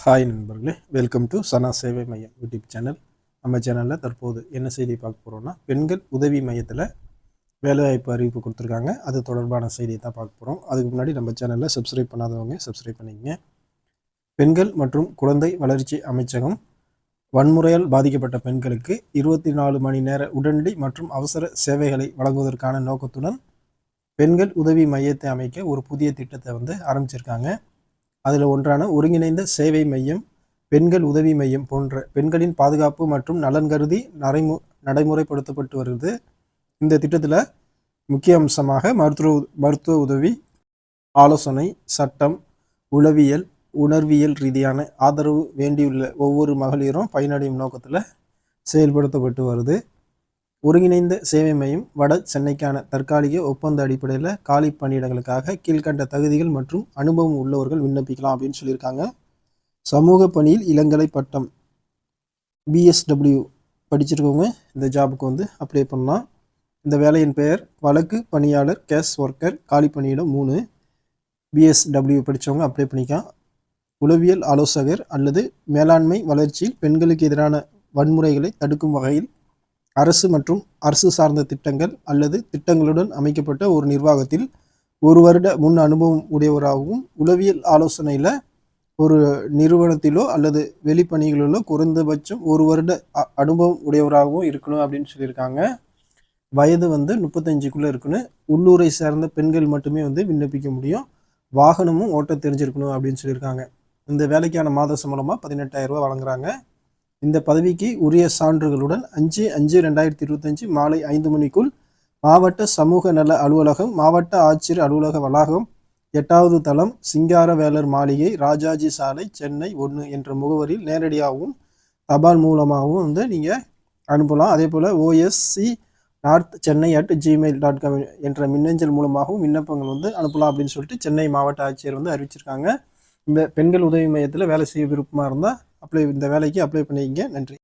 Hi நண்பர்களே, welcome to சனா சேவை மையம் யூடியூப் சேனல். நம்ம சேனலில் தற்போது என்ன செய்தி பார்க்க போகிறோம்னா, பெண்கள் உதவி மையத்தில் வேலைவாய்ப்பு அறிவிப்பு கொடுத்துருக்காங்க. அது தொடர்பான செய்தியை தான் பார்க்க போகிறோம். அதுக்கு முன்னாடி நம்ம சேனலில் சப்ஸ்கிரைப் பண்ணாதவங்க சப்ஸ்கிரைப் பண்ணிக்கங்க. பெண்கள் மற்றும் குழந்தை வளர்ச்சி அமைச்சகம் வன்முறையால் பாதிக்கப்பட்ட பெண்களுக்கு 24 மணி நேர உடனடி மற்றும் அவசர சேவைகளை வழங்குவதற்கான நோக்கத்துடன் பெண்கள் உதவி மையத்தை அமைக்க ஒரு புதிய திட்டத்தை ஆரம்பிச்சிருக்காங்க. அதில் ஒன்றான ஒருங்கிணைந்த சேவை மையம், பெண்கள் உதவி மையம் போன்ற பெண்களின் பாதுகாப்பு மற்றும் நலன் கருதி நடைமுறைப்படுத்தப்பட்டு வருது. இந்த திட்டத்தில் முக்கிய அம்சமாக மருத்துவ உதவி, ஆலோசனை, சட்டம், உளவியல், உணர்வியல் ரீதியான ஆதரவு வேண்டியுள்ள ஒவ்வொரு மகளிரும் பயனடையும் நோக்கத்தில் செயல்படுத்தப்பட்டு வருது. ஒருங்கிணைந்த சேவை மையம் வட சென்னைக்கான தற்காலிக ஒப்பந்த அடிப்படையில் காலி பணியிடங்களுக்காக கீழ்கண்ட தகுதிகள் மற்றும் அனுபவம் உள்ளவர்கள் விண்ணப்பிக்கலாம் அப்படின்னு சொல்லியிருக்காங்க. சமூக பணியில் இளங்கலை பட்டம் BSW படிச்சிருக்கவங்க இந்த ஜாபுக்கு அப்ளை பண்ணலாம். இந்த வேலையின் பெயர் வழக்கு பணியாளர் கேஸ் ஒர்க்கர், காலி பணியிடம் 3. BSW படித்தவங்க அப்ளை பண்ணிக்கலாம். உளவியல் ஆலோசகர் அல்லது மேலாண்மை வளர்ச்சியில் பெண்களுக்கு எதிரான வன்முறைகளை தடுக்கும் வகையில் அரசு மற்றும் அரசு சார்ந்த திட்டங்கள் அல்லது திட்டங்களுடன் அமைக்கப்பட்ட ஒரு நிர்வாகத்தில் 1 வருட முன் அனுபவம் உடையவராகவும், உளவியல் ஆலோசனையில் ஒரு நிறுவனத்திலோ அல்லது வெளிப்பணிகளிலோ குறைந்தபட்சம் 1 வருட அனுபவம் உடையவராகவும் இருக்கணும் அப்படின்னு சொல்லியிருக்காங்க. வயது 35க்குள்ளே இருக்கணும். உள்ளூரை சேர்ந்த பெண்கள் மட்டுமே விண்ணப்பிக்க முடியும். வாகனமும் ஓட்ட தெரிஞ்சிருக்கணும் அப்படின்னு சொல்லியிருக்காங்க. இந்த வேலைக்கான மாத சம்பளமாக 18,000 ரூபா வழங்குறாங்க. இந்த பதவிக்கு உரிய சான்றுகளுடன் 5/5/2025 மாலை 5 மணிக்குள் மாவட்ட சமூக நல அலுவலகம், மாவட்ட ஆட்சியர் அலுவலக வளாகம், 8வது தளம், சிங்காரவேலர் மாளிகை, ராஜாஜி சாலை, சென்னை 1 என்ற முகவரியில் நேரடியாகவும் தபால் மூலமாகவும் நீங்கள் அனுப்பலாம். அதே போல் oscnorthchennai@gmail.com என்ற மின்னஞ்சல் மூலமாகவும் விண்ணப்பங்கள் அனுப்பலாம் அப்படின்னு சொல்லிட்டு சென்னை மாவட்ட ஆட்சியர் அறிவிச்சிருக்காங்க. இந்த பெண்கள் உதவி மையத்தில் வேலை செய்ய விருப்பமாக இருந்தால் இந்த வேலைக்கு அப்ளை பண்ணிக்கங்க. நன்றி.